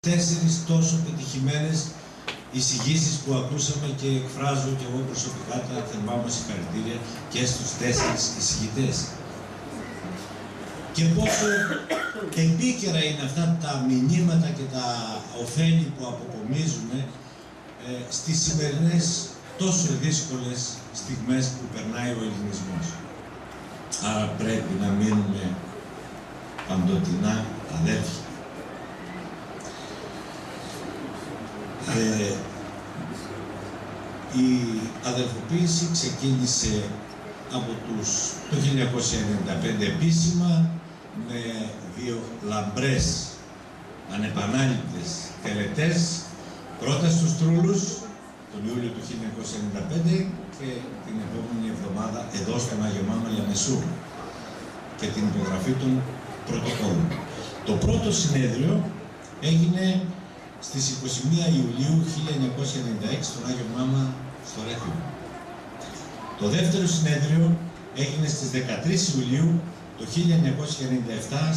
4 τόσο πετυχημένες εισηγήσεις που ακούσαμε και εκφράζω και εγώ προσωπικά τα θερμά μου συγχαρητήρια και στους 4 εισηγητές. Και πόσο επίκαιρα είναι αυτά τα μηνύματα και τα ωφέλη που αποκομίζουμε στις σημερινές τόσο δύσκολες στιγμές που περνάει ο ελληνισμός. Άρα πρέπει να μείνουμε παντοτινά αδέρφια. Η αδελφοποίηση ξεκίνησε από το 1995 επίσημα με 2 λαμπρές, ανεπανάληπτες τελετές, πρώτα στους Τρούλους τον Ιούλιο του 1995 και την επόμενη εβδομάδα εδώ στον Άγιο Μάμα Λεμεσού και την υπογραφή των πρωτοκόλων. Το πρώτο συνέδριο έγινε στις 21 Ιουλίου 1996 στον Άγιο Μάμα στο Ρέθιμο. Το δεύτερο συνέδριο έγινε στις 13 Ιουλίου το 1997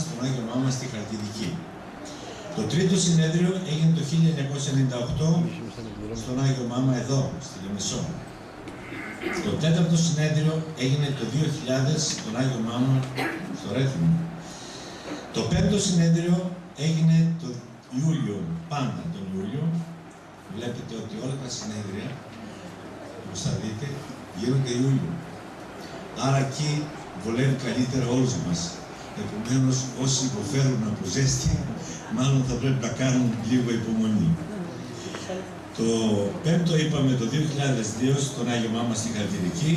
στον Άγιο Μάμα στη Χαλκιδική. Το τρίτο συνέδριο έγινε το 1998 στον Άγιο Μάμα εδώ, στη Λεμεσό. Το τέταρτο συνέδριο έγινε το 2000 στον Άγιο Μάμα στο Ρέθιμο. Το πέμπτο συνέδριο έγινε το Ιούλιο, πάντα τον Ιούλιο. Βλέπετε ότι όλα τα συνέδρια, όπως θα δείτε, γίνονται Ιούλιο. Άρα εκεί βολεύει καλύτερα όλους μας. Επομένως, όσοι υποφέρουν από ζέστη, μάλλον θα πρέπει να κάνουν λίγο υπομονή. Το πέμπτο είπαμε το 2002 στον Άγιο Μάμα στη Χαλκιδική.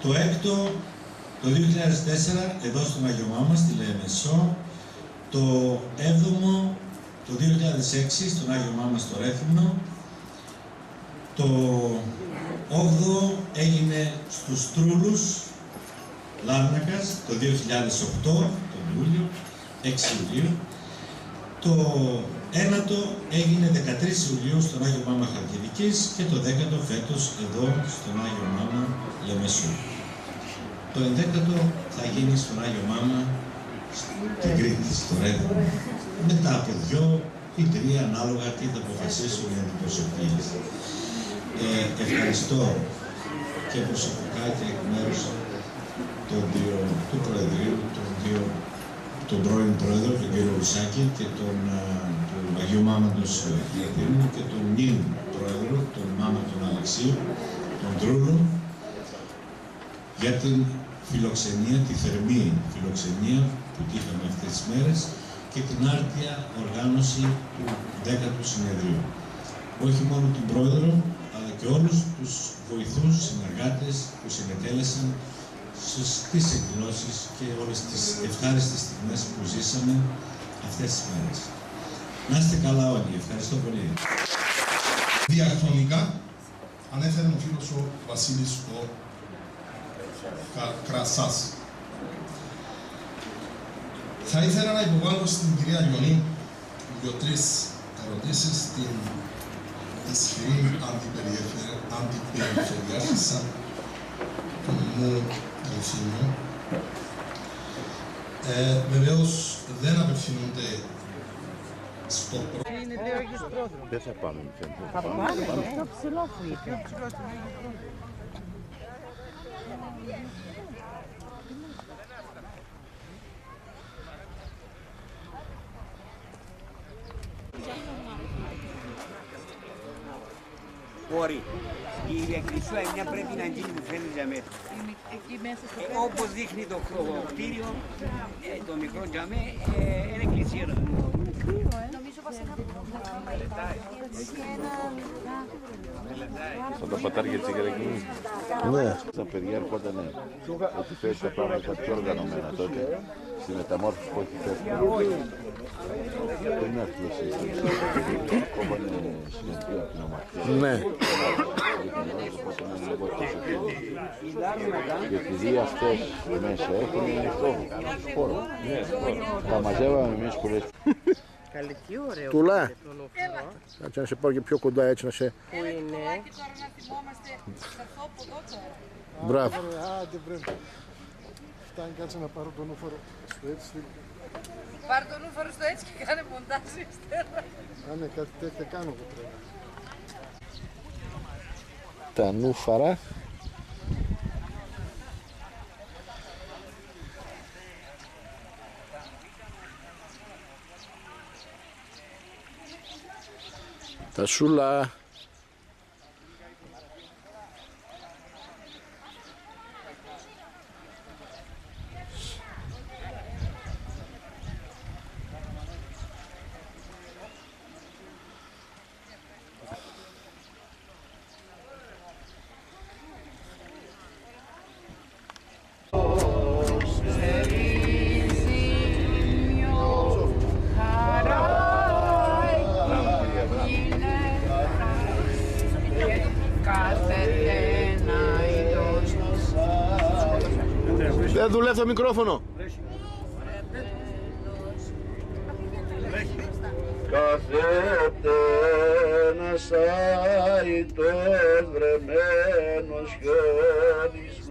Το έκτο το 2004 εδώ στον Άγιο Μάμα στη Λεμεσό. Το 7ο το 2006 στον Άγιο Μάμα στο Ρέθυμνο. Το 8ο έγινε στους Τρούλους Λάρνακας το 2008, τον Ιούλιο, 6 Ιουλίου. Το 9ο έγινε 13 Ιουλίου στον Άγιο Μάμα Χαλκιδικής και το 10ο φέτος εδώ στον Άγιο Μάμα Λεμεσού. Το 11ο θα γίνει στον Άγιο Μάμα στην Κρήτη, στο Ρέθυμνο, μετά από 2 ή 3 ανάλογα τι θα αποφασίσουν οι αντιπροσωπείες. Ευχαριστώ και προσωπικά και εκ μέρους του Προεδρείου, τον πρώην Πρόεδρο, τον κύριο Ρουσάκη και του Αγίου Μάματος Διαθήνου και τον νυν Πρόεδρο, τον Μάμα τον Αλεξίου, τον Τρούλο, για την φιλοξενία, τη θερμή φιλοξενία που τύχαμε αυτές τις μέρες και την άρτια οργάνωση του 10ου συνεδρίου. Όχι μόνο τον Πρόεδρο, αλλά και όλους τους βοηθούς, συνεργάτες που συμμετέλεσαν στις εκδηλώσεις και όλες τις ευχάριστες στιγμές που ζήσαμε αυτές τις μέρες. Να είστε καλά όλοι. Ευχαριστώ πολύ. Διαχρονικά ανέφερε ο φίλος ο Βασίλης ο Κρασάς. Θα ήθελα να υποβάλω στην κυρία Γιονή 2-3 ερωτήσεις στην ισχυρή αντιπεριφερειάρχησα του νομού Ρυθύμνου. Βεβαίως δεν απευθύνονται στο πρώτο. Δεν θα πάμε, Θα πάμε πιο ψηλό που είπε. Μπορεί. Η εκκλησία πρέπει να γίνει, μου φαίνεται τζαμέ. Όπως δείχνει το κτίριο, το μικρό τζαμέ, είναι εκκλησία. Νομίζω πως είναι Θα τα πατάρια της Ιγρακίνης. Ναι. Τα παιδιά έρχονταν, ότι φέρει τα πράγματα πιο οργανωμένα τότε, στη μεταμόρφωση που έχει φέρει. Πριν αρχίσει, ακόμα είναι συνεχεία πνευματικά. Ναι. Και επειδή αυτές μέσα έχουν ανοιχτό χώρο. Τα μαζεύαμε εμείς που λέει. Καλή, τι ωραίο. Τουλά. Κάτσε να σε πάω και πιο κοντά έτσι να σε... Πού είναι. Τώρα να θυμόμαστε σε αυτό από εδώ τώρα. Μπράβο. Άντε βρε. Φτάνει, κάτσε να πάρω τον όφορο. Στο έτσι Πάρ' το νούφαρο στο έτσι και κάνε μοντάζ ύστερα. Κάνε κάτι τέτοια κάνω εγώ πρέπει. Τα νούφαρα. Τα σούλα. Δεν δουλεύει το μικρόφωνο. Κάθεται ένας άητος βρεμένος, χιονισμένος,